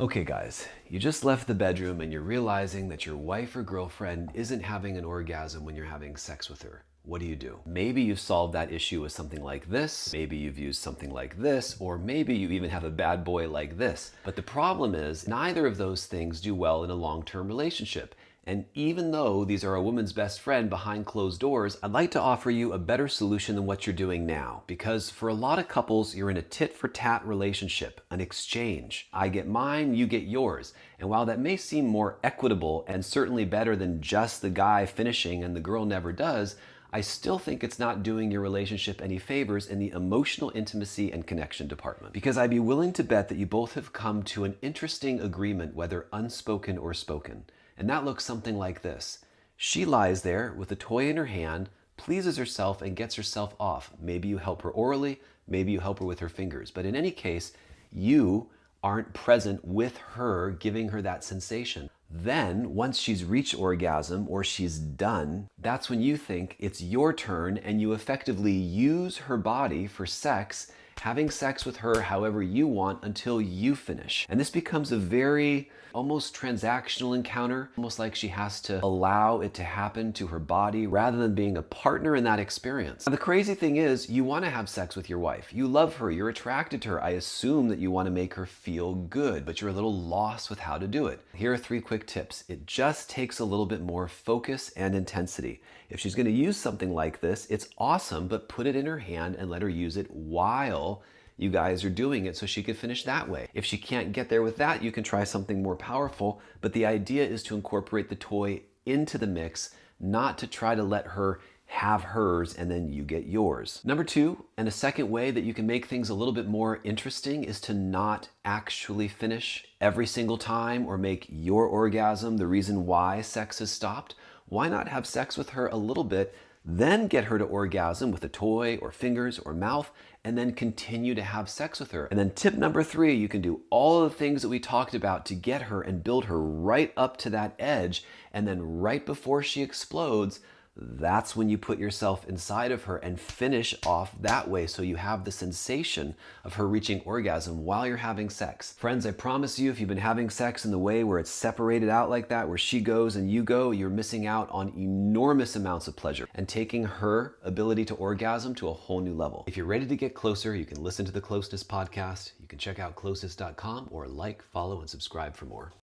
Okay guys, you just left the bedroom and you're realizing that your wife or girlfriend isn't having an orgasm when you're having sex with her. What do you do? Maybe you've solved that issue with something like this, maybe you've used something like this, or maybe you even have a bad boy like this. But the problem is, neither of those things do well in a long-term relationship. And even though these are a woman's best friend behind closed doors, I'd like to offer you a better solution than what you're doing now. Because for a lot of couples, you're in a tit-for-tat relationship, an exchange. I get mine, you get yours. And while that may seem more equitable and certainly better than just the guy finishing and the girl never does, I still think it's not doing your relationship any favors in the emotional intimacy and connection department. Because I'd be willing to bet that you both have come to an interesting agreement, whether unspoken or spoken. And that looks something like this. She lies there with a toy in her hand, pleases herself and gets herself off. Maybe you help her orally, maybe you help her with her fingers. But in any case, you aren't present with her, giving her that sensation. Then, once she's reached orgasm or she's done, that's when you think it's your turn and you effectively use her body for sex, having sex with her however you want until you finish. And this becomes a very almost transactional encounter, almost like she has to allow it to happen to her body rather than being a partner in that experience. Now, the crazy thing is, you want to have sex with your wife. You love her, you're attracted to her. I assume that you want to make her feel good, but you're a little lost with how to do it. Here are 3 quick tips. It just takes a little bit more focus and intensity. If she's going to use something like this, it's awesome, but put it in her hand and let her use it while you guys are doing it so she could finish that way. If she can't get there with that, you can try something more powerful, but the idea is to incorporate the toy into the mix, not to try to let her have hers and then you get yours. Number 2, and a second way that you can make things a little bit more interesting, is to not actually finish every single time or make your orgasm the reason why sex has stopped. Why not have sex with her a little bit, then get her to orgasm with a toy or fingers or mouth, and then continue to have sex with her. And then tip number 3, you can do all of the things that we talked about to get her and build her right up to that edge, and then right before she explodes, that's when you put yourself inside of her and finish off that way so you have the sensation of her reaching orgasm while you're having sex. Friends, I promise you, if you've been having sex in the way where it's separated out like that, where she goes and you go, you're missing out on enormous amounts of pleasure and taking her ability to orgasm to a whole new level. If you're ready to get closer, you can listen to the Closeness podcast. You can check out closeness.com or like, follow, and subscribe for more.